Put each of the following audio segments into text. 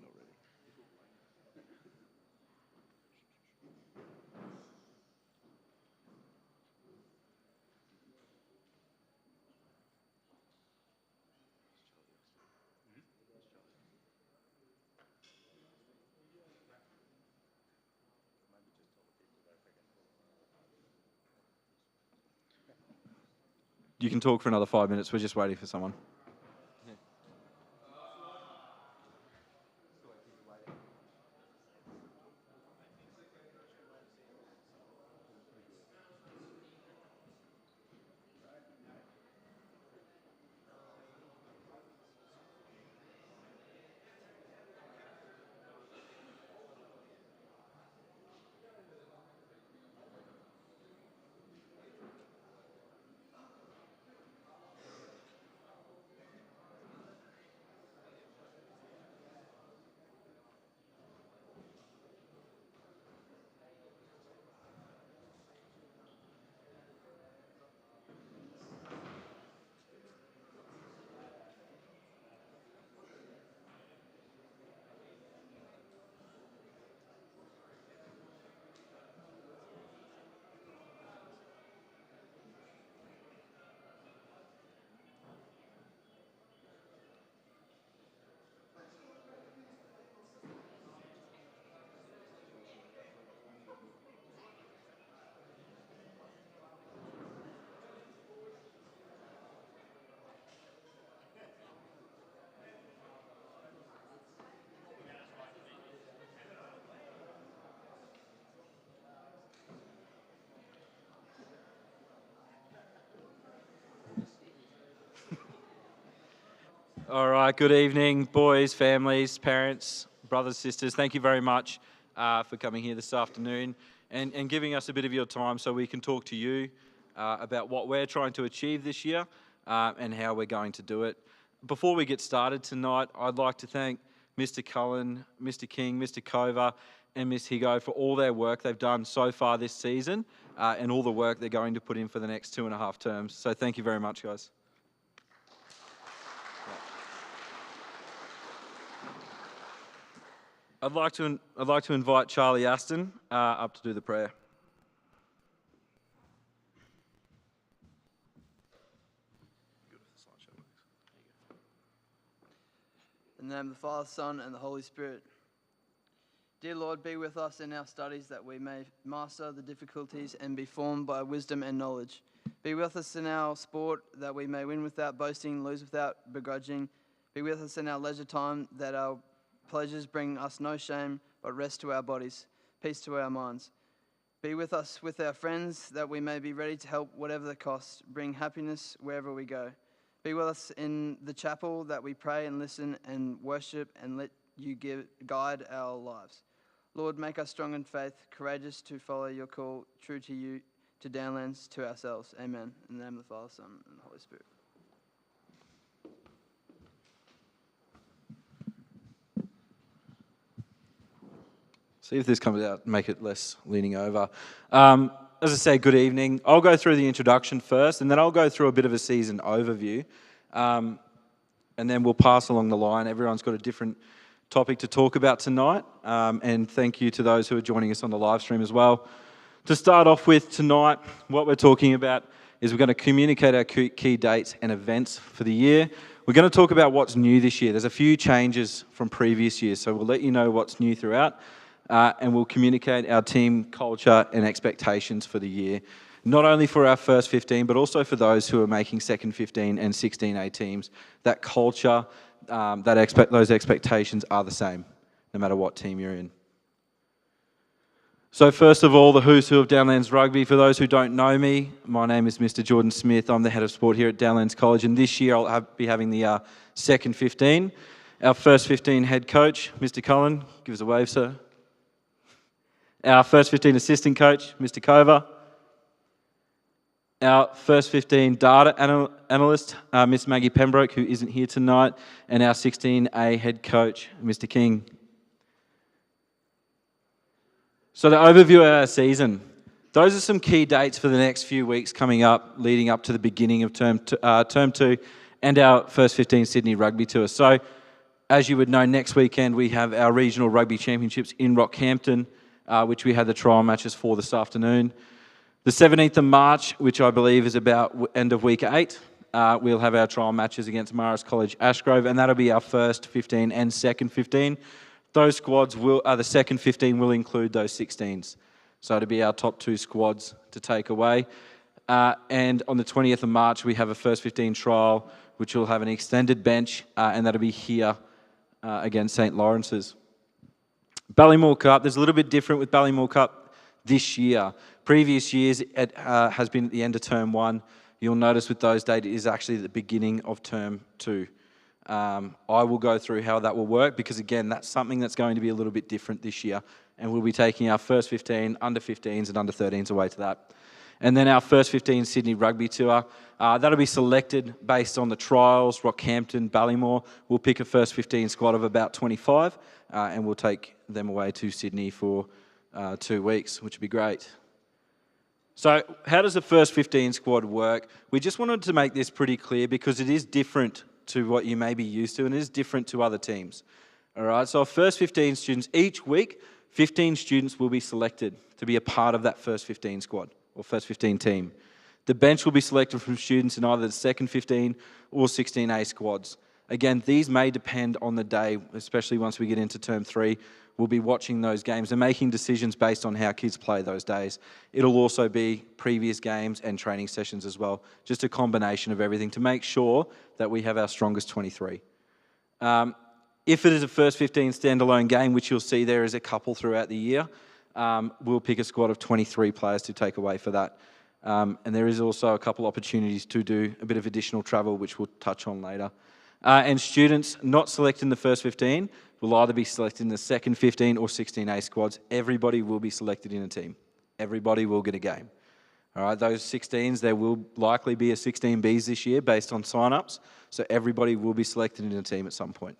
not ready. You can talk for another 5 minutes. We're just waiting for someone. All right, good evening, boys, families, parents, brothers, sisters. Thank you very much for coming here this afternoon and giving us a bit of your time so we can talk to you about what we're trying to achieve this year and how we're going to do it. Before we get started tonight, I'd like to thank Mr. Cullen, Mr. King, Mr. Cover, and Miss Higo for all their work they've done so far this season and all the work they're going to put in for the next 2.5 terms. So thank you very much, guys. I'd like to invite Charlie Aston up to do the prayer. In the name of the Father, Son, and the Holy Spirit. Dear Lord, be with us in our studies that we may master the difficulties and be formed by wisdom and knowledge. Be with us in our sport that we may win without boasting, lose without begrudging. Be with us in our leisure time that our pleasures bring us no shame, but rest to our bodies, peace to our minds. Be with us with our friends, that we may be ready to help whatever the cost, bring happiness wherever we go. Be with us in the chapel, that we pray and listen and worship and let you guide our lives. Lord, make us strong in faith, courageous to follow your call, true to you, to Downlands, to ourselves. Amen. In the name of the Father, Son, and the Holy Spirit. See if this comes out, make it less leaning over. As I say, good evening. I'll go through the introduction first, and then I'll go through a bit of a season overview. And then we'll pass along the line. Everyone's got a different topic to talk about tonight. And thank you to those who are joining us on the live stream as well. To start off with tonight, what we're talking about is we're going to communicate our key dates and events for the year. We're going to talk about what's new this year. There's a few changes from previous years, so we'll let you know what's new throughout. And we'll communicate our team culture and expectations for the year, not only for our first 15, but also for those who are making second 15 and 16A teams. That culture, those expectations are the same, no matter what team you're in. So first of all, the who's who of Downlands Rugby. For those who don't know me, my name is Mr. Jordan Smith. I'm the head of sport here at Downlands College, and this year I'll be having the second 15. Our first 15 head coach, Mr. Cullen, give us a wave, sir. Our first 15 assistant coach, Mr. Cover. Our first 15 data analyst, Miss Maggie Pembroke, who isn't here tonight. And our 16A head coach, Mr. King. So the overview of our season. Those are some key dates for the next few weeks coming up, leading up to the beginning of term 2 and our first 15 Sydney Rugby Tour. So As you would know, next weekend we have our regional rugby championships in Rockhampton, which we had the trial matches for this afternoon. The 17th of March, which I believe is about end of week 8, we'll have our trial matches against Marist College Ashgrove, and that'll be our first 15 and second 15. Those squads the second 15 will include those 16s. So it'll be our top 2 squads to take away. And on the 20th of March, we have a first 15 trial, which will have an extended bench, and that'll be here against St. Lawrence's. Ballymore Cup, there's a little bit different with Ballymore Cup this year. Previous years, it has been at the end of term 1. You'll notice with those dates, it is actually the beginning of term 2. I will go through how that will work because, again, that's something that's going to be a little bit different this year. And we'll be taking our first 15, under 15s and under 13s away to that. And then our first 15 Sydney Rugby Tour, that'll be selected based on the trials, Rockhampton, Ballymore. We'll pick a first 15 squad of about 25 and we'll take them away to Sydney for 2 weeks, which would be great. So how does the first 15 squad work? We just wanted to make this pretty clear because it is different to what you may be used to and it is different to other teams. All right, so our first 15 students, each week, 15 students will be selected to be a part of that first 15 squad or first 15 team. The bench will be selected from students in either the second 15 or 16A squads. Again, these may depend on the day, especially once we get into term 3. We'll be watching those games and making decisions based on how kids play those days. It'll also be previous games and training sessions as well, just a combination of everything to make sure that we have our strongest 23. If it is a first 15 standalone game, which you'll see there is a couple throughout the year, we'll pick a squad of 23 players to take away for that. And there is also a couple opportunities to do a bit of additional travel, which we'll touch on later. And students not selected in the first 15 will either be selected in the second 15 or 16A squads. Everybody will be selected in a team. Everybody will get a game. All right, those 16s, there will likely be a 16Bs this year based on sign-ups. So everybody will be selected in a team at some point.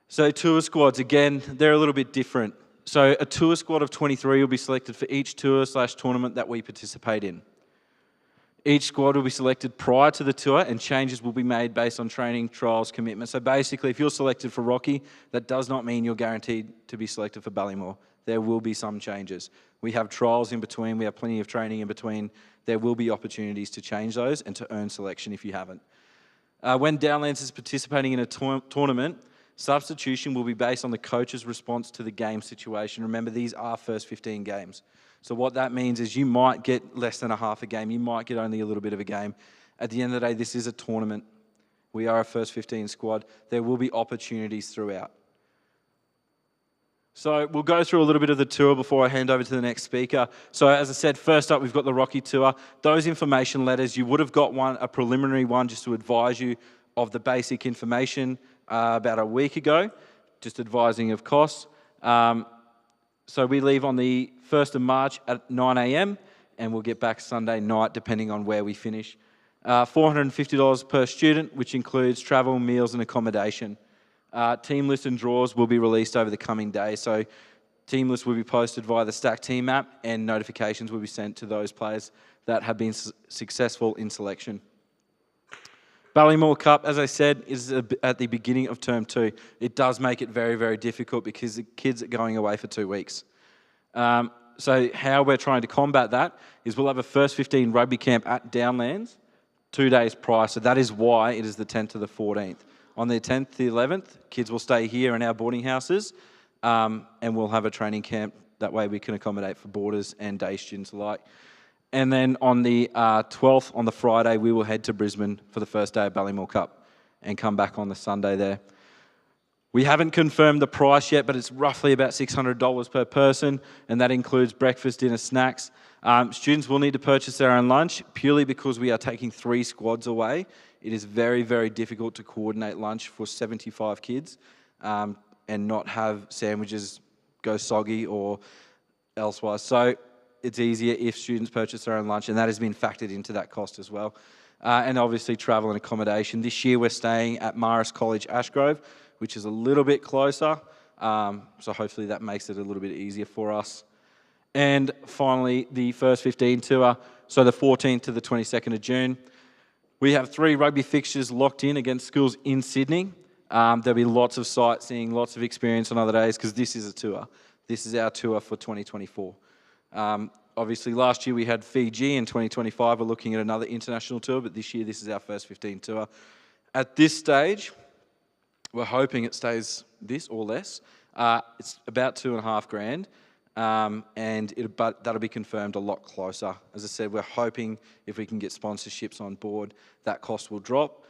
So tour squads, again, they're a little bit different. So a tour squad of 23 will be selected for each tour/tournament that we participate in. Each squad will be selected prior to the tour and changes will be made based on training, trials, commitment. So basically, if you're selected for Rocky, that does not mean you're guaranteed to be selected for Ballymore. There will be some changes. We have trials in between, we have plenty of training in between. There will be opportunities to change those and to earn selection if you haven't. When Downlands is participating in a tournament, substitution will be based on the coach's response to the game situation. Remember, these are first 15 games. So what that means is you might get less than a half a game. You might get only a little bit of a game. At the end of the day, this is a tournament. We are a first 15 squad. There will be opportunities throughout. So we'll go through a little bit of the tour before I hand over to the next speaker. So as I said, first up, we've got the Rocky Tour. Those information letters, you would have got one, a preliminary one, just to advise you of the basic information about a week ago, just advising of costs. So we leave on the 1st of March at 9 a.m. and we'll get back Sunday night depending on where we finish. $450 per student, which includes travel, meals and accommodation. Team list and draws will be released over the coming days. So team list will be posted via the Stack Team app and notifications will be sent to those players that have been successful in selection. Ballymore Cup, as I said, is at the beginning of term 2. It does make it very, very difficult because the kids are going away for 2 weeks. So how we're trying to combat that is we'll have a first 15 rugby camp at Downlands 2 days prior. So that is why it is the 10th to the 14th. On the 10th to the 11th, kids will stay here in our boarding houses and we'll have a training camp. That way we can accommodate for boarders and day students alike. And then on the 12th, on the Friday, we will head to Brisbane for the first day of Ballymore Cup and come back on the Sunday there. We haven't confirmed the price yet, but it's roughly about $600 per person, and that includes breakfast, dinner, snacks. Students will need to purchase their own lunch purely because we are taking 3 squads away. It is very, very difficult to coordinate lunch for 75 kids and not have sandwiches go soggy or elsewise. So it's easier if students purchase their own lunch, and that has been factored into that cost as well. And obviously travel and accommodation. This year we're staying at Marist College Ashgrove, which is a little bit closer. So hopefully that makes it a little bit easier for us. And finally, the first 15 tour, so the 14th to the 22nd of June. We have 3 rugby fixtures locked in against schools in Sydney. There'll be lots of sightseeing, lots of experience on other days, because this is a tour. This is our tour for 2024. Obviously, last year we had Fiji. In 2025, we're looking at another international tour, but this year this is our first 15 tour. At this stage, we're hoping it stays this or less. It's about $2,500, but that'll be confirmed a lot closer. As I said, we're hoping if we can get sponsorships on board, that cost will drop.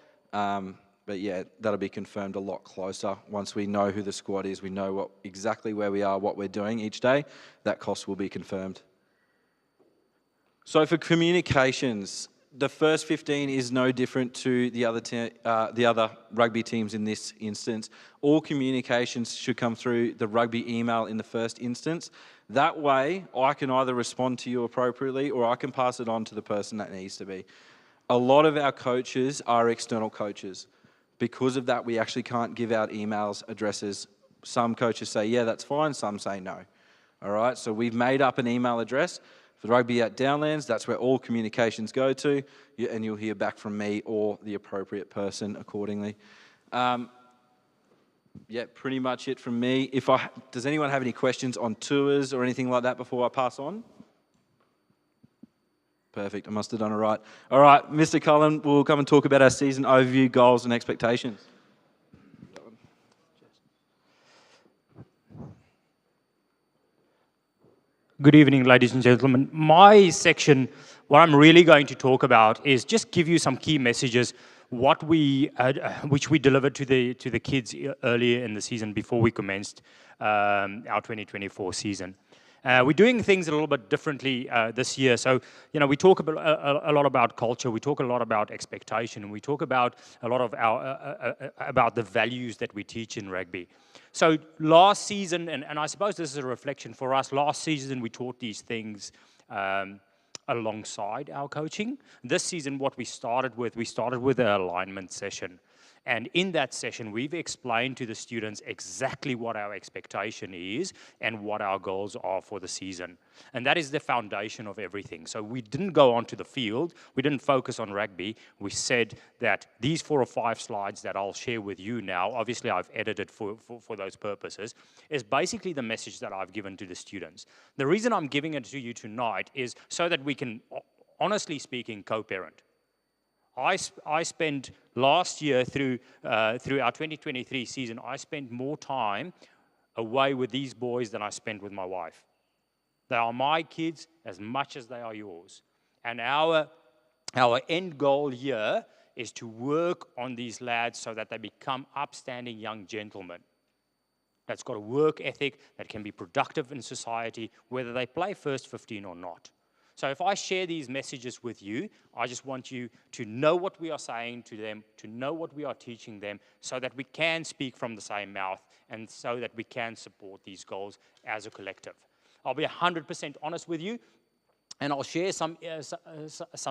But yeah, that'll be confirmed a lot closer. Once we know who the squad is, we know exactly where we are, what we're doing each day, that cost will be confirmed. So for communications, the first 15 is no different to the other rugby teams in this instance. All communications should come through the rugby email in the first instance. That way, I can either respond to you appropriately or I can pass it on to the person that needs to be. A lot of our coaches are external coaches. Because of that, we actually can't give out emails addresses. Some coaches say, yeah, that's fine. Some say no. All right, so we've made up an email address for rugby at Downlands. That's where all communications go to, and you'll hear back from me or the appropriate person accordingly. Yeah, pretty much it from me. Does anyone have any questions on tours or anything like that before I pass on? Perfect, I must have done it right. All right, Mr. Cullen will come and talk about our season overview, goals and expectations. Good evening, ladies and gentlemen. My section, what I'm really going to talk about is just give you some key messages, which we delivered to the kids earlier in the season before we commenced our 2024 season. We're doing things a little bit differently this year. So, we talk a lot about culture. We talk a lot about expectation. And we talk about a lot of about the values that we teach in rugby. So last season, and I suppose this is a reflection for us, last season we taught these things alongside our coaching. This season, what we started with an alignment session. And in that session, we've explained to the students exactly what our expectation is and what our goals are for the season. And that is the foundation of everything. So we didn't go onto the field. We didn't focus on rugby. We said that these 4 or 5 slides that I'll share with you now, obviously I've edited for those purposes, is basically the message that I've given to the students. The reason I'm giving it to you tonight is so that we can, honestly speaking, co-parent. I spent last year through our 2023 season, I spent more time away with these boys than I spent with my wife. They are my kids as much as they are yours. And our end goal here is to work on these lads so that they become upstanding young gentlemen. That's got a work ethic, that can be productive in society, whether they play first 15 or not. So if I share these messages with you, I just want you to know what we are saying to them, to know what we are teaching them, so that we can speak from the same mouth and so that we can support these goals as a collective. I'll be 100% honest with you, and I'll share some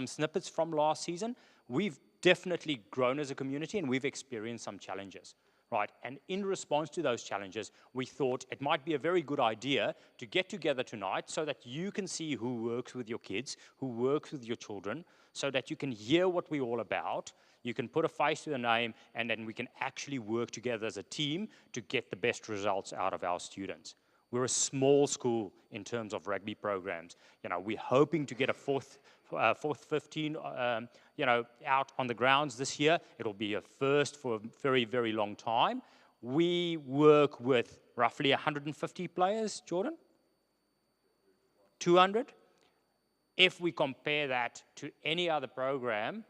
snippets from last season. We've definitely grown as a community, and we've experienced some challenges. Right, and in response to those challenges, we thought it might be a very good idea to get together tonight so that you can see who works with your kids, who works with your children, so that you can hear what we're all about, you can put a face to the name, and then we can actually work together as a team to get the best results out of our students. We're a small school in terms of rugby programs. We're hoping to get a fourth 15, out on the grounds this year. It'll be a first for a very, very long time. We work with roughly 150 players, Jordan? 200? If we compare that to any other program,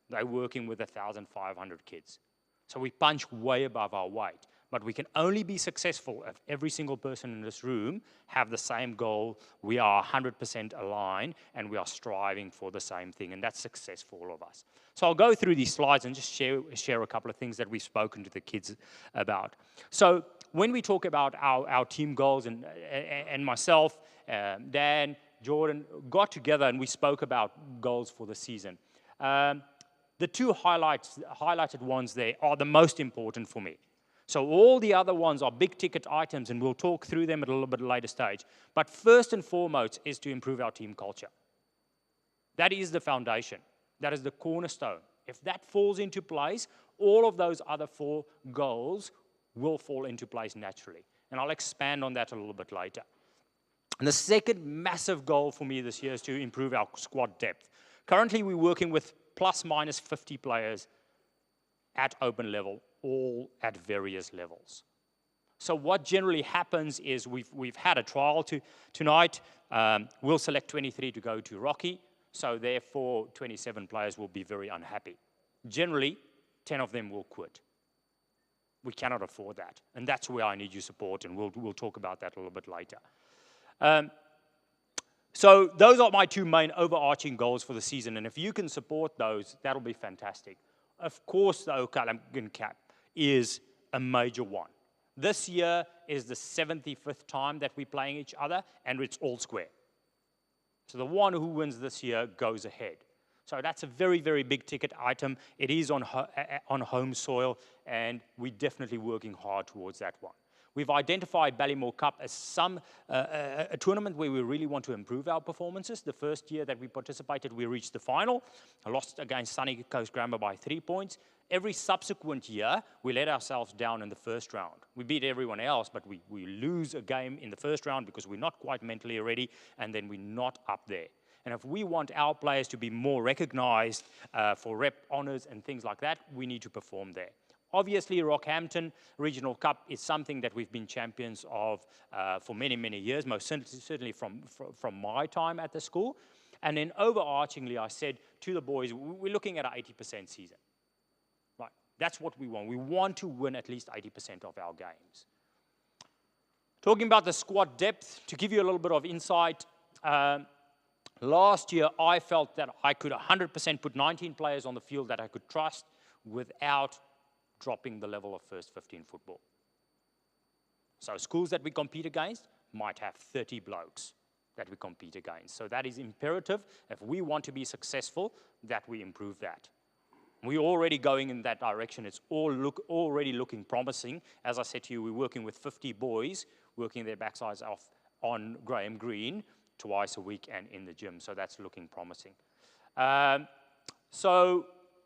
they're working with 1,500 kids. So we punch way above our weight. But we can only be successful if every single person in this room have the same goal. We are 100% aligned, and we are striving for the same thing, and that's success for all of us. So I'll go through these slides and just share a couple of things that we've spoken to the kids about. So when we talk about our team goals, and myself, Dan, Jordan, got together and we spoke about goals for the season. The two highlighted ones there are the most important for me. So all the other ones are big ticket items, and we'll talk through them at a little bit later stage. But first and foremost is to improve our team culture. That is the foundation. That is the cornerstone. If that falls into place, All of those other 4 goals will fall into place naturally. And I'll expand on that a little bit later. And the second massive goal for me this year is to improve our squad depth. Currently, we're working with plus minus 50 players at open level, all at various levels. So what generally happens is we've had a trial tonight. We'll select 23 to go to Rocky. So therefore, 27 players will be very unhappy. Generally, 10 of them will quit. We cannot afford that. And that's where I need your support, and we'll talk about that a little bit later. So those are my 2 main overarching goals for the season. And if you can support those, that'll be fantastic. Of course, the O'Callaghan Cup is a major one. This year is the 75th time that we're playing each other, and it's all square. So the one who wins this year goes ahead. So that's a very, very big ticket item. It is on home soil, and we're definitely working hard towards that one. We've identified Ballymore Cup as a tournament where we really want to improve our performances. The first year that we participated, we reached the final. I lost against Sunny Coast Grammar by 3 points. Every subsequent year, we let ourselves down in the first round. We beat everyone else, but we lose a game in the first round because we're not quite mentally ready, and then we're not up there. And if we want our players to be more recognized for rep honors and things like that, we need to perform there. Obviously, Rockhampton Regional Cup is something that we've been champions of for many, many years, most certainly from my time at the school. And then overarchingly, I said to the boys, we're looking at an 80% season. Right? That's what we want. We want to win at least 80% of our games. Talking about the squad depth, to give you a little bit of insight, last year I felt that I could 100% put 19 players on the field that I could trust without dropping the level of first 15 football. So schools that we compete against might have 30 blokes that we compete against. So that is imperative if we want to be successful that we improve that. We're already going in that direction. It's already looking promising. As I said to you, we're working with 50 boys working their backsides off on Graham Green twice a week and in the gym. So that's looking promising. So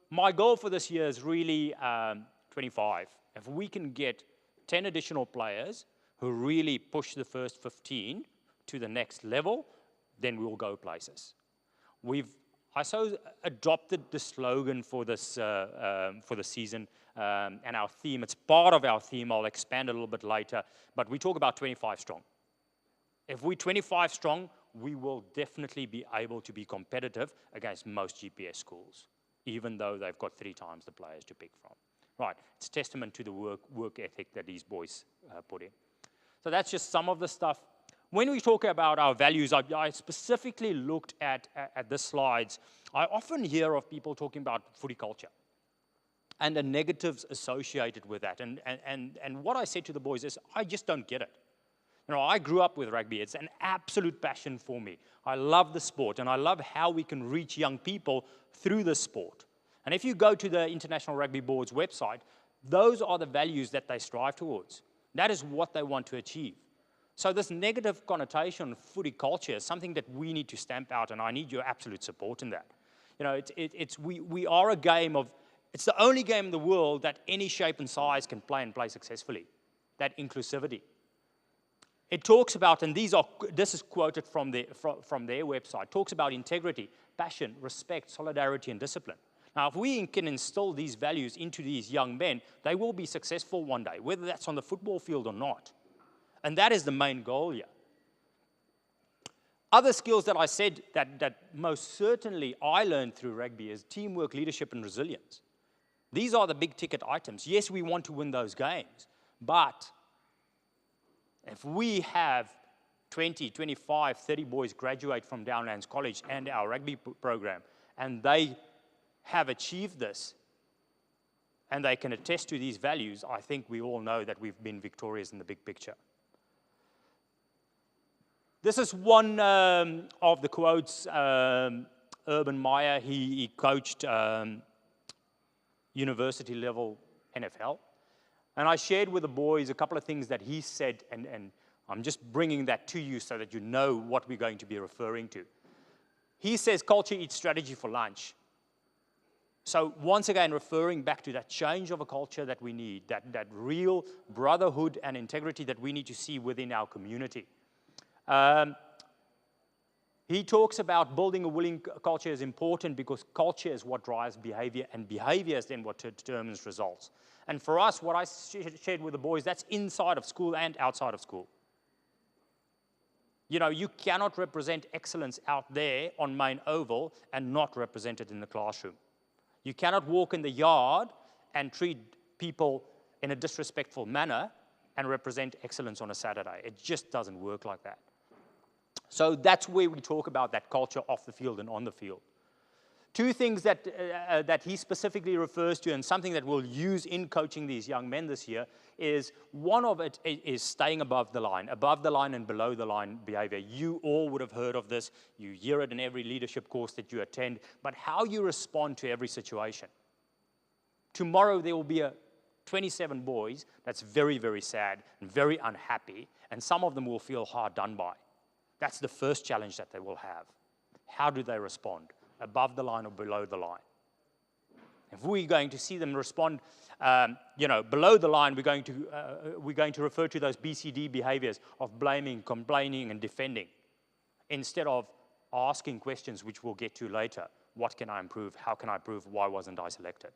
my goal for this year is really 25. If we can get 10 additional players who really push the first 15 to the next level, then we will go places. I adopted the slogan for this for the season and our theme. It's part of our theme. I'll expand a little bit later, but we talk about 25 strong. If we're 25 strong, we will definitely be able to be competitive against most GPS schools, even though they've got 3 times the players to pick from. Right, it's testament to the work ethic that these boys put in. So that's just some of the stuff. When we talk about our values, I specifically looked at the slides. I often hear of people talking about footy culture and the negatives associated with that. And what I said to the boys is, I just don't get it. You know, I grew up with rugby. It's an absolute passion for me. I love the sport, and I love how we can reach young people through the sport. And if you go to the International Rugby Board's website, those are the values that they strive towards. That is what they want to achieve. So this negative connotation of footy culture is something that we need to stamp out, and I need your absolute support in that. You know, we are a game of, it's the only game in the world that any shape and size can play and play successfully, that inclusivity. It talks about, and this is quoted from their website, talks about integrity, passion, respect, solidarity, and discipline. Now, if we can instill these values into these young men, they will be successful one day, whether that's on the football field or not. And that is the main goal here. Other skills that I said that most certainly I learned through rugby is teamwork, leadership, and resilience. These are the big ticket items. Yes, we want to win those games, but if we have 20, 25, 30 boys graduate from Downlands College and our rugby program, and they have achieved this, and they can attest to these values, I think we all know that we've been victorious in the big picture. This is one of the quotes, Urban Meyer, he coached university level NFL. And I shared with the boys a couple of things that he said, and I'm just bringing that to you so that you know what we're going to be referring to. He says culture eats strategy for lunch. So once again, referring back to that change of a culture that we need, that real brotherhood and integrity that we need to see within our community. He talks about building a willing culture is important because culture is what drives behavior, and behavior is then what determines results. And for us, what I shared with the boys, that's inside of school and outside of school. You know, you cannot represent excellence out there on main oval and not represent it in the classroom. You cannot walk in the yard and treat people in a disrespectful manner and represent excellence on a Saturday. It just doesn't work like that. So that's where we talk about that culture off the field and on the field. Two things that he specifically refers to, and something that we'll use in coaching these young men this year, is one of it is staying above the line and below the line behavior. You all would have heard of this. You hear it in every leadership course that you attend, but how you respond to every situation. Tomorrow there will be 27 boys that's very, very sad and very unhappy, and some of them will feel hard done by. That's the first challenge that they will have. How do they respond? Above the line or below the line? If we're going to see them respond, below the line, we're going to refer to those BCD behaviors of blaming, complaining, and defending, instead of asking questions, which we'll get to later. What can I improve? How can I improve? Why wasn't I selected?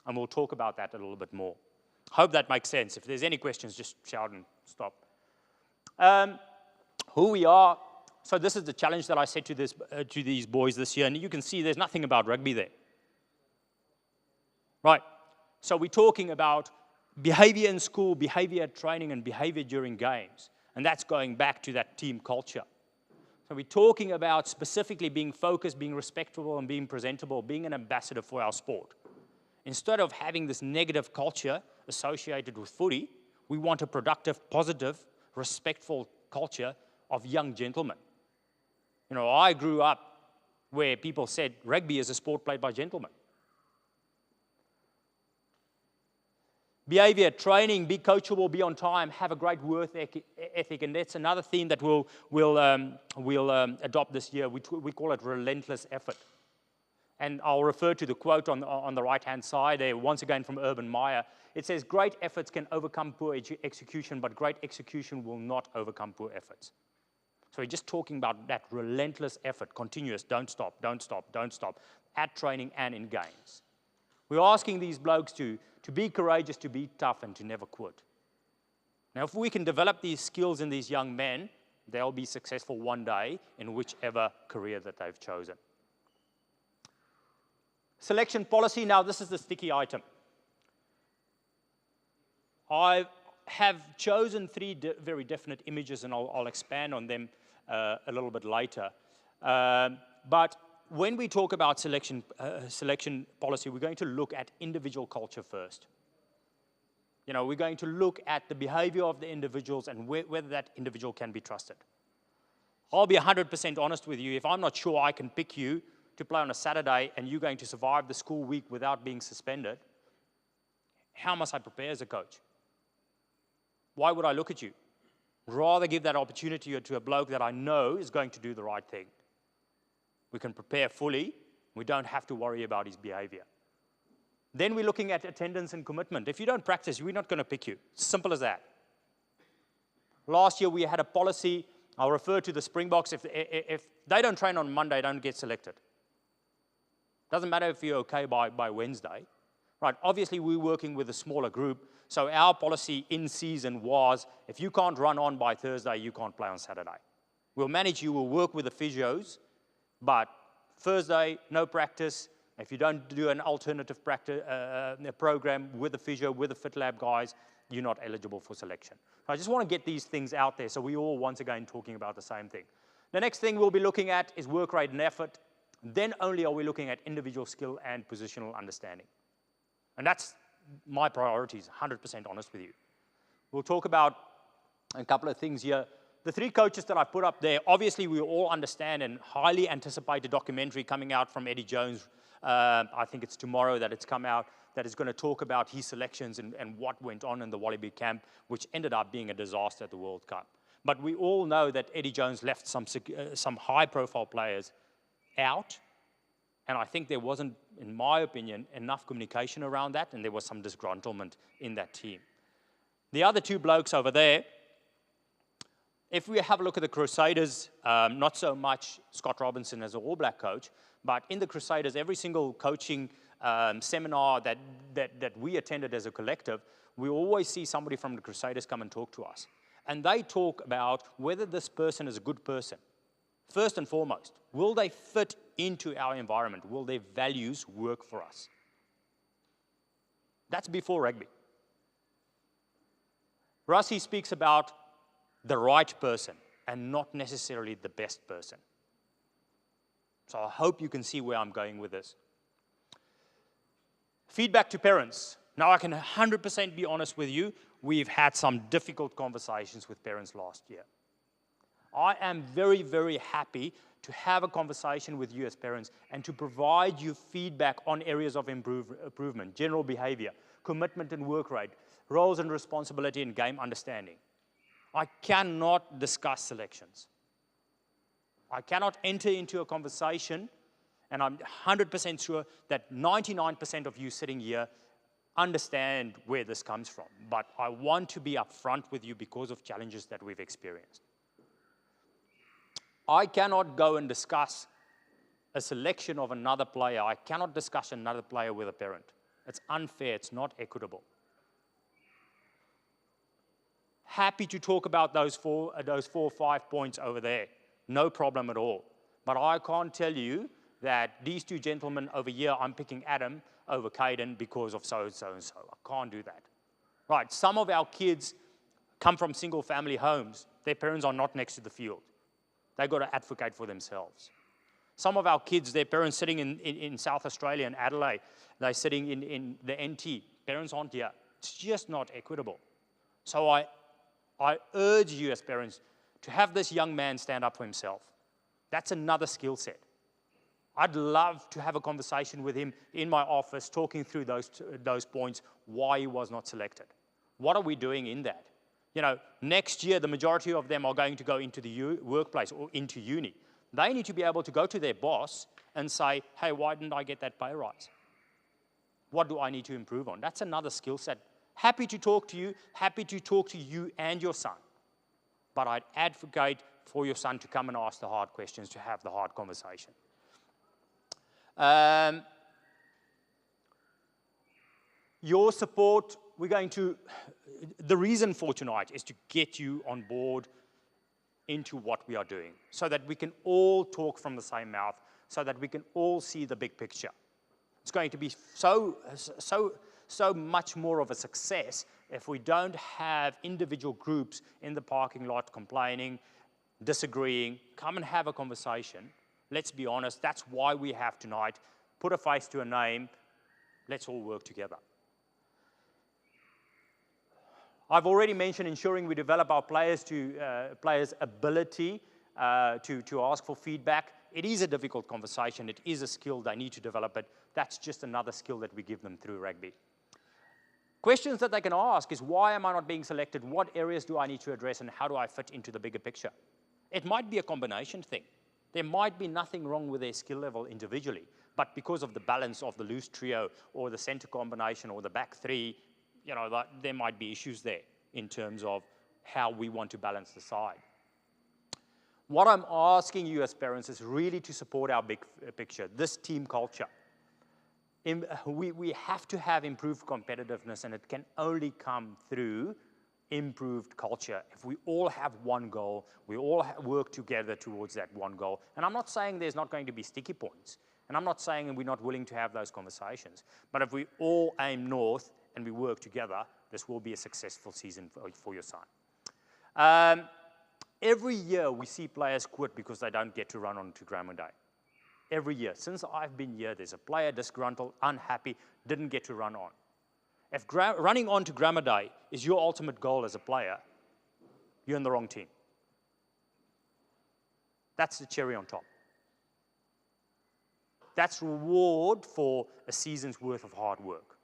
And we'll talk about that a little bit more. Hope that makes sense. If there's any questions, just shout and stop. Who we are. So this is the challenge that I set to these boys this year, and you can see there's nothing about rugby there. Right, so we're talking about behavior in school, behavior at training, and behavior during games, and that's going back to that team culture. So we're talking about specifically being focused, being respectful, and being presentable, being an ambassador for our sport. Instead of having this negative culture associated with footy, we want a productive, positive, respectful culture of young gentlemen. You know, I grew up where people said rugby is a sport played by gentlemen. Behavior, training, be coachable, be on time, have a great work ethic, and that's another theme that we'll adopt this year. We call it relentless effort. And I'll refer to the quote on the right-hand side there, once again from Urban Meyer. It says, great efforts can overcome poor execution, but great execution will not overcome poor efforts. So we're just talking about that relentless effort, continuous, don't stop, don't stop, don't stop, at training and in games. We're asking these blokes to be courageous, to be tough, and to never quit. Now, if we can develop these skills in these young men, they'll be successful one day in whichever career that they've chosen. Selection policy, now this is the sticky item. I have chosen three very definite images, and I'll expand on them a little bit later. But when we talk about selection policy, we're going to look at individual culture first. You know, we're going to look at the behavior of the individuals and whether that individual can be trusted. I'll be 100% honest with you. If I'm not sure I can pick you to play on a Saturday and you're going to survive the school week without being suspended, how must I prepare as a coach? Why would I look at you? Rather give that opportunity to a bloke that I know is going to do the right thing. We can prepare fully. We don't have to worry about his behavior. Then we're looking at attendance and commitment. If you don't practice, we're not going to pick you. Simple as that. Last year, we had a policy. I'll refer to the Springboks. If they don't train on Monday, don't get selected. Doesn't matter if you're okay by Wednesday. Right, obviously, we're working with a smaller group. So our policy in season was, if you can't run on by Thursday, you can't play on Saturday. We'll manage you. We'll work with the physios. But Thursday, no practice. If you don't do an alternative practice program with the physio, with the fit lab guys, you're not eligible for selection. I just want to get these things out there so we all, once again, talking about the same thing. The next thing we'll be looking at is work rate and effort. Then only are we looking at individual skill and positional understanding. And that's my priorities, 100% honest with you. We'll talk about a couple of things here. The three coaches that I put up there, obviously we all understand and highly anticipate a documentary coming out from Eddie Jones. I think it's tomorrow that it's come out, that is going to talk about his selections and what went on in the Wallaby camp, which ended up being a disaster at the World Cup. But we all know that Eddie Jones left some high-profile players out And I think there wasn't, in my opinion, enough communication around that, and there was some disgruntlement in that team. The other two blokes over there, if we have a look at the Crusaders, not so much Scott Robinson as an All Black coach, but in the Crusaders, every single coaching seminar that we attended as a collective, we always see somebody from the Crusaders come and talk to us. And they talk about whether this person is a good person. First and foremost, will they fit into our environment? Will their values work for us? That's before rugby. Rusty speaks about the right person and not necessarily the best person. So I hope you can see where I'm going with this. Feedback to parents. Now I can 100% be honest with you, we've had some difficult conversations with parents last year. I am very, very happy to have a conversation with you as parents and to provide you feedback on areas of improvement, general behavior, commitment and work rate, roles and responsibility, and game understanding. I cannot discuss selections. I cannot enter into a conversation, and I'm 100% sure that 99% of you sitting here understand where this comes from. But I want to be upfront with you because of challenges that we've experienced. I cannot go and discuss a selection of another player. I cannot discuss another player with a parent. It's unfair. It's not equitable. Happy to talk about those four or 5 points over there. No problem at all. But I can't tell you that these two gentlemen over here, I'm picking Adam over Caden because of so and so and so. I can't do that. Right, some of our kids come from single family homes. Their parents are not next to the field. They've got to advocate for themselves. Some of our kids, their parents sitting in South Australia, in Adelaide, they're sitting in the NT. Parents aren't here. It's just not equitable. So I urge you as parents to have this young man stand up for himself. That's another skill set. I'd love to have a conversation with him in my office, talking through those points, why he was not selected. What are we doing in that? You know, next year, the majority of them are going to go into the workplace or into uni. They need to be able to go to their boss and say, hey, why didn't I get that pay rise? What do I need to improve on? That's another skill set. Happy to talk to you, happy to talk to you and your son. But I'd advocate for your son to come and ask the hard questions, to have the hard conversation. Your support, the reason for tonight is to get you on board into what we are doing so that we can all talk from the same mouth, so that we can all see the big picture. It's going to be so much more of a success if we don't have individual groups in the parking lot complaining, disagreeing. Come and have a conversation. Let's be honest, that's why we have tonight. Put a face to a name. Let's all work together. I've already mentioned ensuring we develop our players' ability to ask for feedback. It is a difficult conversation. It is a skill. They need to develop it. That's just another skill that we give them through rugby. Questions that they can ask is, why am I not being selected? What areas do I need to address, and how do I fit into the bigger picture? It might be a combination thing. There might be nothing wrong with their skill level individually, but because of the balance of the loose trio or the center combination or the back three, you know, there might be issues there in terms of how we want to balance the side. What I'm asking you as parents is really to support our big picture, this team culture. We have to have improved competitiveness, and it can only come through improved culture. If we all have one goal, we all work together towards that one goal. And I'm not saying there's not going to be sticky points, and I'm not saying we're not willing to have those conversations. But if we all aim north and we work together, this will be a successful season for your son. Every year we see players quit because they don't get to run on to Grammar Day. Every year. Since I've been here, there's a player disgruntled, unhappy, didn't get to run on. If running on to Grammar Day is your ultimate goal as a player, you're in the wrong team. That's the cherry on top. That's reward for a season's worth of hard work.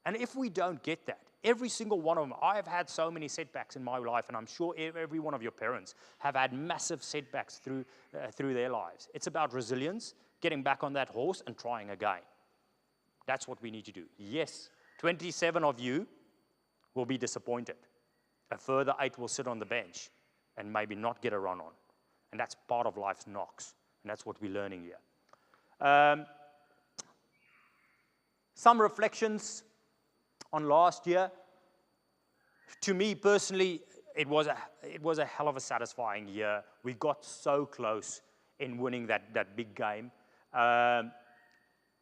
And if we don't get that, Every single one of them. I have had so many setbacks in my life, and I'm sure every one of your parents have had massive setbacks through their lives. It's about resilience, getting back on that horse and trying again. That's what we need to do. Yes, 27 of you will be disappointed. A further 8 will sit on the bench and maybe not get a run on. And that's part of life's knocks. And that's what we're learning here. Some reflections on last year. To me personally, it was a hell of a satisfying year. We got so close in winning that big game.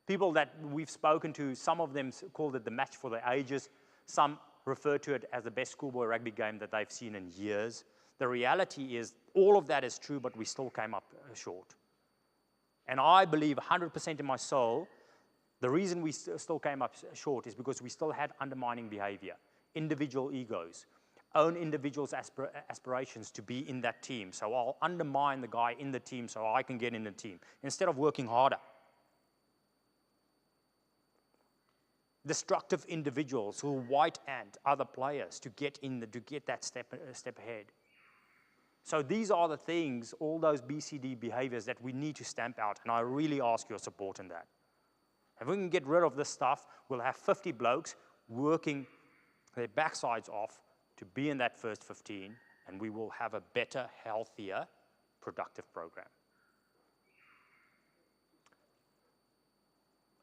People that we've spoken to, some of them called it the match for the ages. Some refer to it as the best schoolboy rugby game that they've seen in years. The reality is all of that is true, but we still came up short. And I believe 100% in my soul, the reason we still came up short is because we still had undermining behavior, individual egos, own individuals' aspirations to be in that team. So I'll undermine the guy in the team so I can get in the team, instead of working harder. Destructive individuals who white ant other players to get that step ahead. So these are the things, all those BCD behaviors that we need to stamp out, and I really ask your support in that. If we can get rid of this stuff, we'll have 50 blokes working their backsides off to be in that first 15, and we will have a better, healthier, productive program.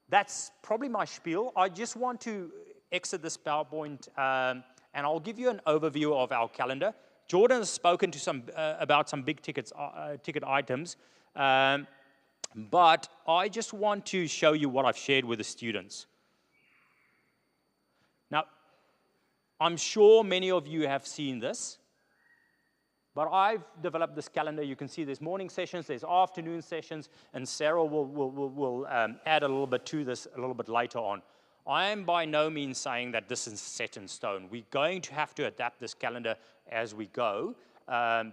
That's probably my spiel. I just want to exit this PowerPoint, and I'll give you an overview of our calendar. Jordan has spoken to about some big ticket items, but I just want to show you what I've shared with the students. Now, I'm sure many of you have seen this, but I've developed this calendar. You can see there's morning sessions, there's afternoon sessions, and Sarah will add a little bit to this a little bit later on. I am by no means saying that this is set in stone. We're going to have to adapt this calendar as we go,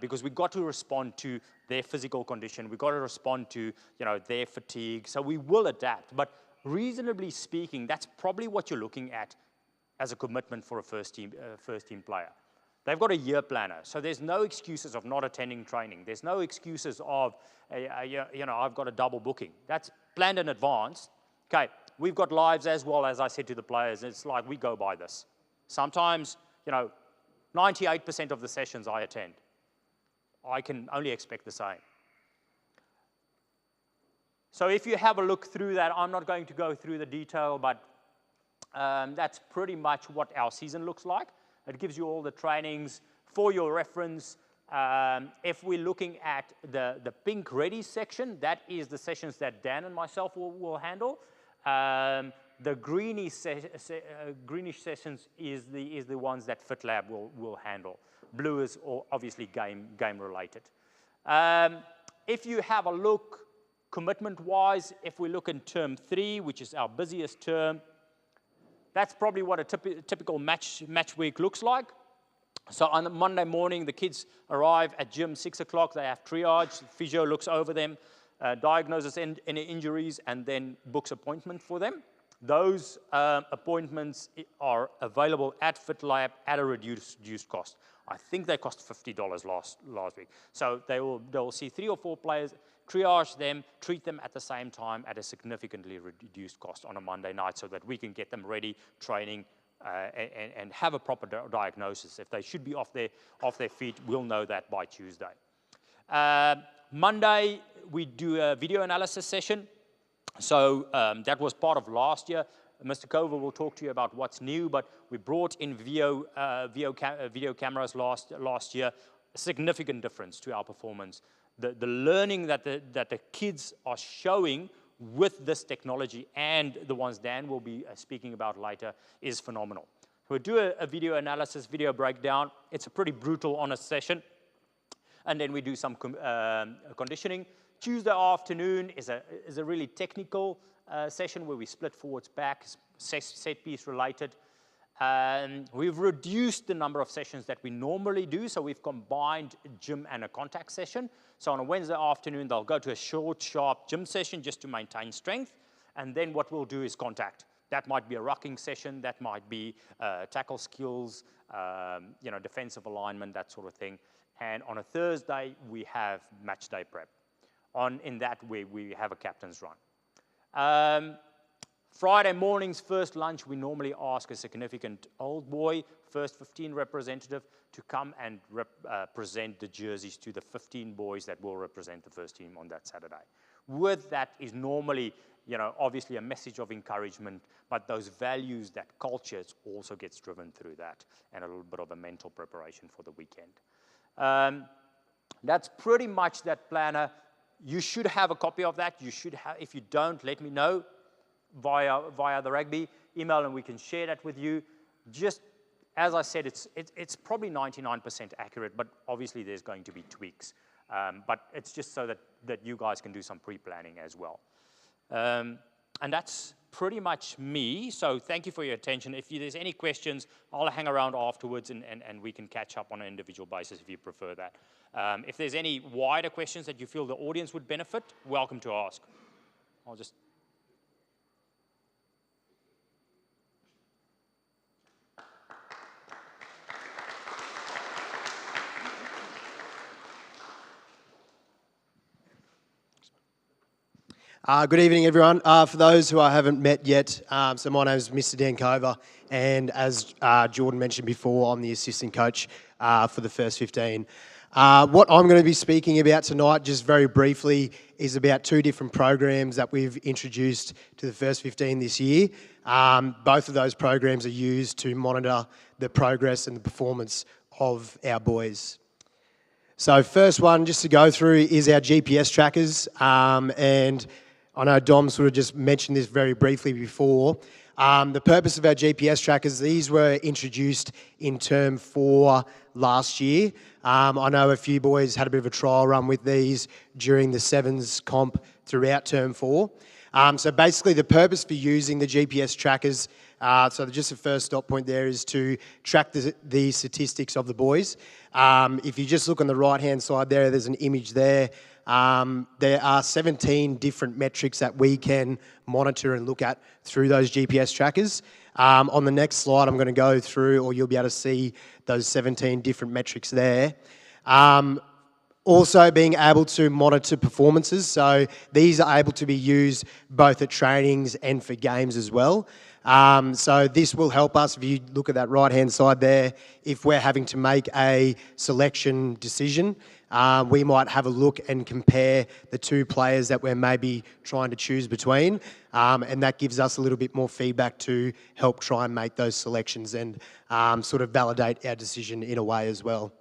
because we've got to respond to their physical condition. We've got to respond to their fatigue. So we will adapt. But reasonably speaking, that's probably what you're looking at as a commitment for a first team player. They've got a year planner, so there's no excuses of not attending training. There's no excuses of, I've got a double booking. That's planned in advance. Okay, we've got lives as well, as I said to the players. It's like we go by this. Sometimes, 98% of the sessions I attend. I can only expect the same. So if you have a look through that, I'm not going to go through the detail, but that's pretty much what our season looks like. It gives you all the trainings for your reference. If we're looking at the pink ready section, that is the sessions that Dan and myself will handle. The greenish sessions is the ones that FitLab will handle. Blue is obviously game related. If you have a look commitment-wise, if we look in term 3, which is our busiest term, that's probably what a typical match week looks like. So on a Monday morning, the kids arrive at gym 6 o'clock. They have triage. The physio looks over them, diagnoses any injuries, and then books appointment for them. Those appointments are available at FitLab at a reduced cost. I think they cost $50 last week. So they will see 3 or 4 players, triage them, treat them at the same time at a significantly reduced cost on a Monday night, so that we can get them ready, training, and have a proper diagnosis. If they should be off their feet, we'll know that by Tuesday. Monday, we do a video analysis session. So that was part of last year. Mr. Koval will talk to you about what's new, but we brought in video cameras last year. A significant difference to our performance. The learning that the kids are showing with this technology, and the ones Dan will be speaking about later, is phenomenal. We'll do a video analysis, video breakdown. It's a pretty brutal, honest session. And then we do some conditioning. Tuesday afternoon is a really technical session where we split forwards, back, set piece related. We've reduced the number of sessions that we normally do, so we've combined gym and a contact session. So on a Wednesday afternoon, they'll go to a short, sharp gym session just to maintain strength, and then what we'll do is contact. That might be a rucking session, that might be tackle skills, defensive alignment, that sort of thing. And on a Thursday, we have match day prep. In that, we have a captain's run. Friday morning's first lunch, we normally ask a significant old boy, first 15 representative, to come and present the jerseys to the 15 boys that will represent the first team on that Saturday. With that is normally, obviously a message of encouragement, but those values, that culture also gets driven through that, and a little bit of a mental preparation for the weekend. That's pretty much that planner. You should have a copy of that. You should have. If you don't, let me know via the rugby email, and we can share that with you. Just as I said, it's probably 99% accurate, but obviously there's going to be tweaks. But it's just so that you guys can do some pre-planning as well. And that's pretty much me. So thank you for your attention. If there's any questions, I'll hang around afterwards and we can catch up on an individual basis if you prefer that. If there's any wider questions that you feel the audience would benefit, welcome to ask. I'll just... Good evening, everyone. For those who I haven't met yet, so my name is Mr. Dan Cover, and as Jordan mentioned before, I'm the assistant coach for the first 15. What I'm going to be speaking about tonight, just very briefly, is about two different programs that we've introduced to the first 15 this year. Both of those programs are used to monitor the progress and the performance of our boys. So first one, just to go through, is our GPS trackers, and I know Dom sort of just mentioned this very briefly before. The purpose of our GPS trackers, these were introduced in term 4 last year. I know a few boys had a bit of a trial run with these during the sevens comp throughout term 4. So basically the purpose for using the GPS trackers, so just the first stop point there is to track the statistics of the boys. If you just look on the right-hand side there's an image there. There are 17 different metrics that we can monitor and look at through those GPS trackers. On the next slide, I'm going to go through, or you'll be able to see those 17 different metrics there. Also being able to monitor performances. So these are able to be used both at trainings and for games as well. So this will help us, if you look at that right-hand side there, if we're having to make a selection decision, we might have a look and compare the two players that we're maybe trying to choose between, and that gives us a little bit more feedback to help try and make those selections and sort of validate our decision in a way as well.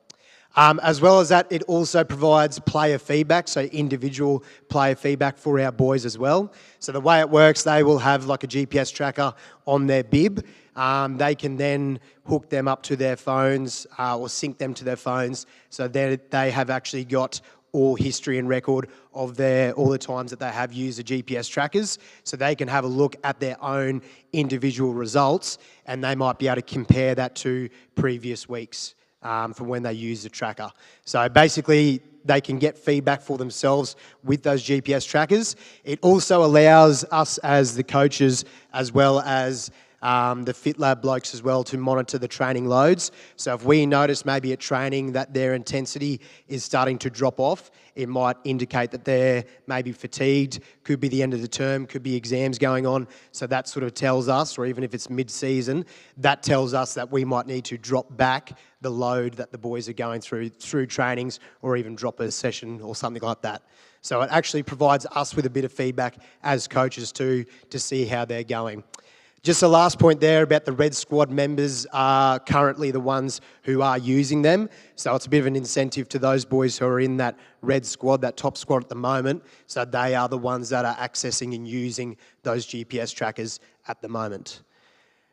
As well as that, it also provides player feedback, so individual player feedback for our boys as well. So the way it works, they will have like a GPS tracker on their bib. They can then hook them up to their phones or sync them to their phones, so that they have actually got all history and record of all the times that they have used the GPS trackers, so they can have a look at their own individual results, and they might be able to compare that to previous weeks. From when they use the tracker. So basically, they can get feedback for themselves with those GPS trackers. It also allows us as the coaches, as well as the Fit Lab blokes as well, to monitor the training loads. So if we notice maybe at training that their intensity is starting to drop off, it might indicate that they're maybe fatigued, could be the end of the term, could be exams going on. So that sort of tells us, or even if it's mid-season, that tells us that we might need to drop back the load that the boys are going through trainings, or even drop a session or something like that. So it actually provides us with a bit of feedback as coaches too, to see how they're going. Just the last point there about the Red Squad members are currently the ones who are using them. So it's a bit of an incentive to those boys who are in that Red Squad, that top squad at the moment. So they are the ones that are accessing and using those GPS trackers at the moment.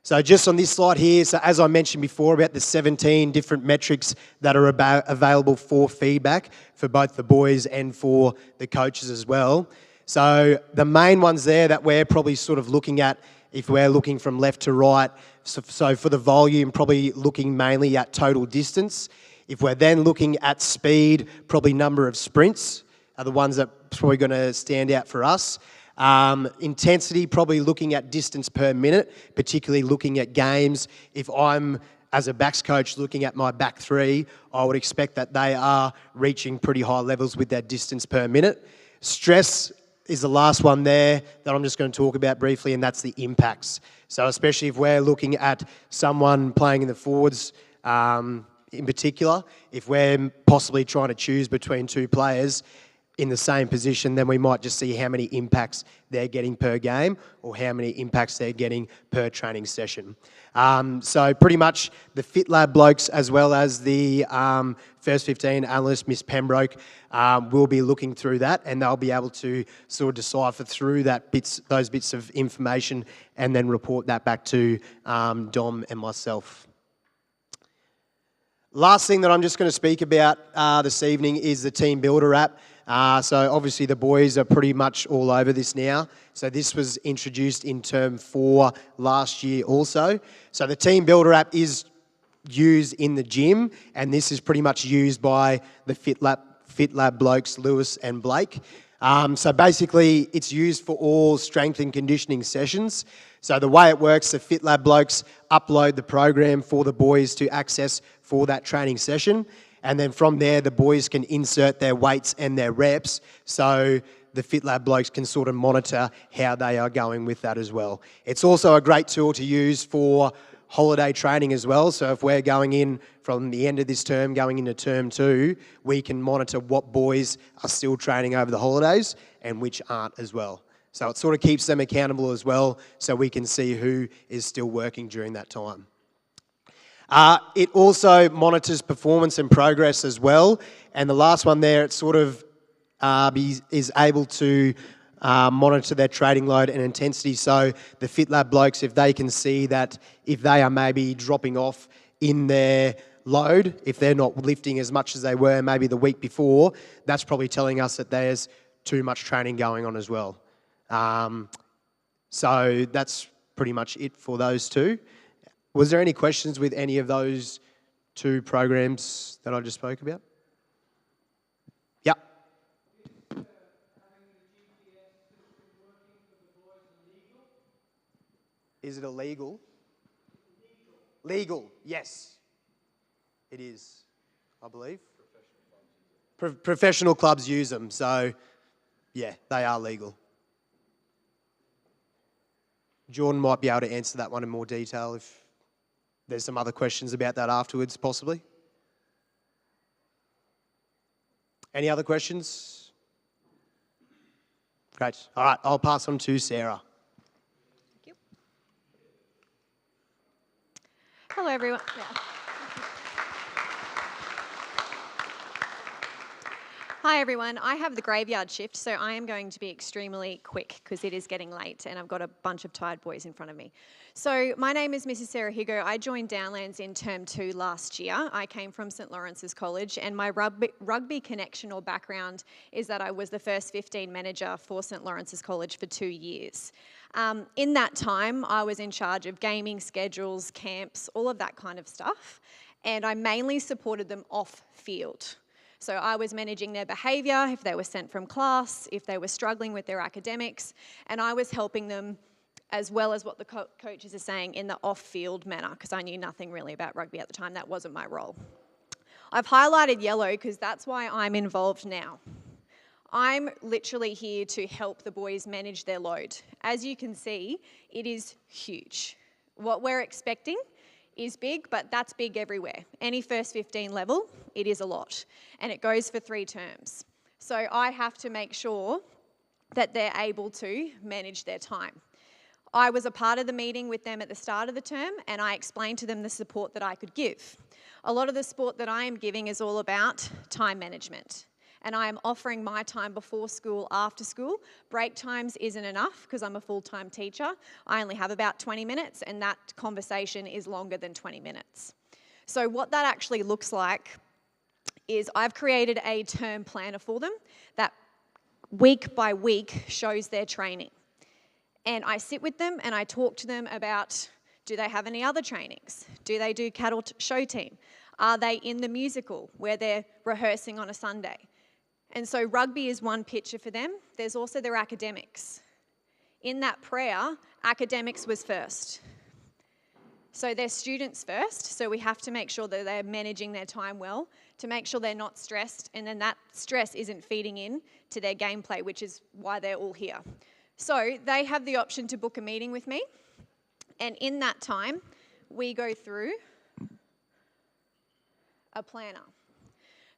So just on this slide here, so as I mentioned before about the 17 different metrics that are available for feedback for both the boys and for the coaches as well. So the main ones there that we're probably sort of looking at, if we're looking from left to right, so for the volume, probably looking mainly at total distance. If we're then looking at speed, probably number of sprints are the ones that are probably going to stand out for us. Intensity, probably looking at distance per minute, particularly looking at games. If I'm, as a backs coach, looking at my back three, I would expect that they are reaching pretty high levels with their distance per minute. Stress is the last one there that I'm just going to talk about briefly, and that's the impacts. So especially if we're looking at someone playing in the forwards in particular, if we're possibly trying to choose between two players in the same position, then we might just see how many impacts they're getting per game or how many impacts they're getting per training session. So pretty much the Fit Lab blokes, as well as the First 15 analyst, Miss Pembroke, will be looking through that, and they'll be able to sort of decipher through those bits of information and then report that back to Dom and myself. Last thing that I'm just going to speak about this evening is the Team Builder app. So obviously the boys are pretty much all over this now. So this was introduced in term 4 last year also. So the Team Builder app is used in the gym, and this is pretty much used by the Fit Lab blokes, Lewis and Blake. So basically it's used for all strength and conditioning sessions. So the way it works, the Fit Lab blokes upload the program for the boys to access for that training session. And then from there, the boys can insert their weights and their reps, so the Fit Lab blokes can sort of monitor how they are going with that as well. It's also a great tool to use for holiday training as well. So if we're going in from the end of this term, going into term 2, we can monitor what boys are still training over the holidays and which aren't as well. So it sort of keeps them accountable as well, so we can see who is still working during that time. It also monitors performance and progress as well. And the last one there, it sort of is able to monitor their training load and intensity. So the Fit Lab blokes, if they can see that if they are maybe dropping off in their load, if they're not lifting as much as they were maybe the week before, that's probably telling us that there's too much training going on as well. So that's pretty much it for those two. Was there any questions with any of those 2 programs that I just spoke about? Yeah. Is it illegal? Legal, yes. It is, I believe. Professional clubs use them, so yeah, they are legal. Jordan might be able to answer that one in more detail if there's some other questions about that afterwards, possibly. Any other questions? Great. All right, I'll pass on to Sarah. Thank you. Hello, everyone. Yeah. Hi, everyone. I have the graveyard shift, so I am going to be extremely quick because it is getting late and I've got a bunch of tired boys in front of me. So my name is Mrs. Sarah Hugo. I joined Downlands in term 2 last year. I came from St. Lawrence's College, and my rugby connection or background is that I was the first 15 manager for St. Lawrence's College for 2 years. In that time, I was in charge of gaming, schedules, camps, all of that kind of stuff, and I mainly supported them off field. So I was managing their behaviour, if they were sent from class, if they were struggling with their academics, and I was helping them as well as what the coaches are saying in the off-field manner, because I knew nothing really about rugby at the time. That wasn't my role. I've highlighted yellow because that's why I'm involved now. I'm literally here to help the boys manage their load. As you can see, it is huge. What we're expecting is big, but that's big everywhere. Any first 15 level, it is a lot. And it goes for 3 terms. So I have to make sure that they're able to manage their time. I was a part of the meeting with them at the start of the term, and I explained to them the support that I could give. A lot of the support that I am giving is all about time management. And I am offering my time before school, after school. Break times isn't enough because I'm a full-time teacher. I only have about 20 minutes, and that conversation is longer than 20 minutes. So what that actually looks like is I've created a term planner for them that week by week shows their training. And I sit with them and I talk to them about, do they have any other trainings? Do they do cattle show team? Are they in the musical where they're rehearsing on a Sunday? And so rugby is one picture for them. There's also their academics. In that prayer, academics was first. So they're students first, so we have to make sure that they're managing their time well, to make sure they're not stressed, and then that stress isn't feeding in to their gameplay, which is why they're all here. So they have the option to book a meeting with me, and in that time, we go through a planner.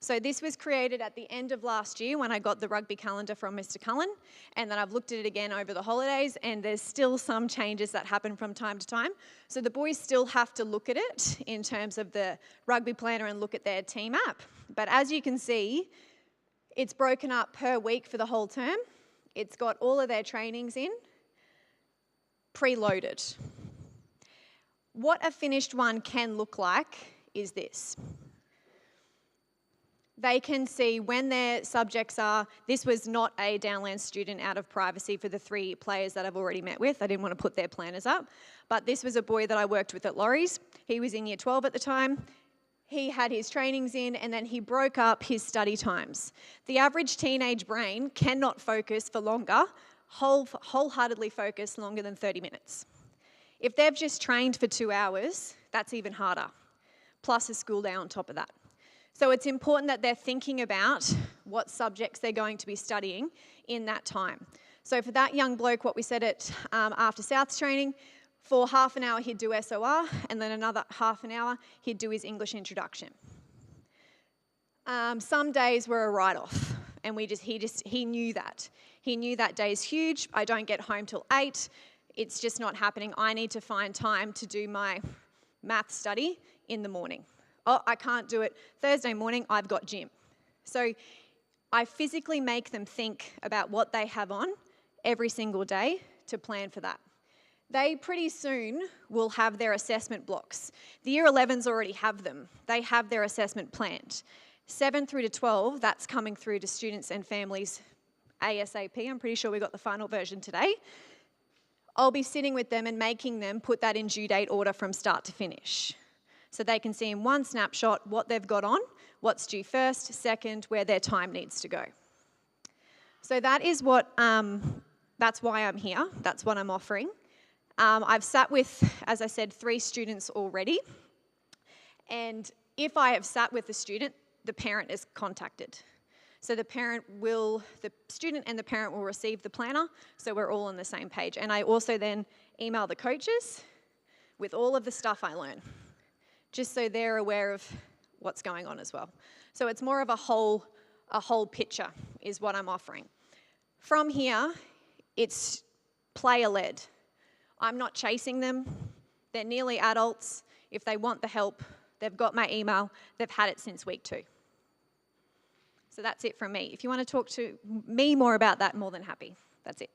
So this was created at the end of last year when I got the rugby calendar from Mr. Cullen, and then I've looked at it again over the holidays, and there's still some changes that happen from time to time. So the boys still have to look at it in terms of the rugby planner and look at their team app. But as you can see, it's broken up per week for the whole term. It's got all of their trainings in, preloaded. What a finished one can look like is this. They can see when their subjects are. This was not a Downlands student out of privacy for the 3 players that I've already met with. I didn't want to put their planners up. But this was a boy that I worked with at Laurie's. He was in year 12 at the time. He had his trainings in, and then he broke up his study times. The average teenage brain cannot focus for longer, wholeheartedly focus longer than 30 minutes. If they've just trained for 2 hours, that's even harder, plus a school day on top of that. So it's important that they're thinking about what subjects they're going to be studying in that time. So for that young bloke, what we said at after South's training, for half an hour he'd do SOR, and then another half an hour he'd do his English introduction. Some days were a write-off, and he knew that. He knew that day's huge. I don't get home till 8. It's just not happening. I need to find time to do my math study in the morning. Oh, I can't do it Thursday morning, I've got gym. So I physically make them think about what they have on every single day to plan for that. They pretty soon will have their assessment blocks. The year 11s already have them. They have their assessment planned. 7 through to 12, that's coming through to students and families ASAP. I'm pretty sure we got the final version today. I'll be sitting with them and making them put that in due date order from start to finish. So they can see in one snapshot what they've got on, what's due first, second, where their time needs to go. So that is what, that's why I'm here. That's what I'm offering. I've sat with, as I said, 3 students already. And if I have sat with the student, the parent is contacted. So the student and the parent will receive the planner, so we're all on the same page. And I also then email the coaches with all of the stuff I learn, just so they're aware of what's going on as well. So it's more of a whole picture is what I'm offering. From here, it's player-led. I'm not chasing them. They're nearly adults. If they want the help, they've got my email. They've had it since week 2. So that's it from me. If you want to talk to me more about that, more than happy. That's it.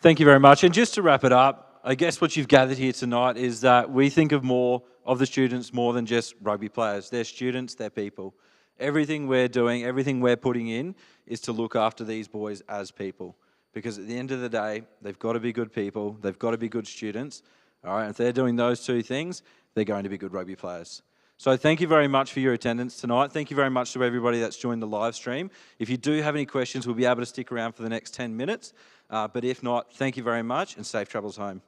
Thank you very much. And just to wrap it up, I guess what you've gathered here tonight is that we think of more of the students more than just rugby players. They're students, they're people. Everything we're doing, everything we're putting in is to look after these boys as people. Because at the end of the day, they've got to be good people, they've got to be good students. All right, if they're doing those 2 things, they're going to be good rugby players. So thank you very much for your attendance tonight. Thank you very much to everybody that's joined the live stream. If you do have any questions, we'll be able to stick around for the next 10 minutes. But if not, thank you very much and safe travels home.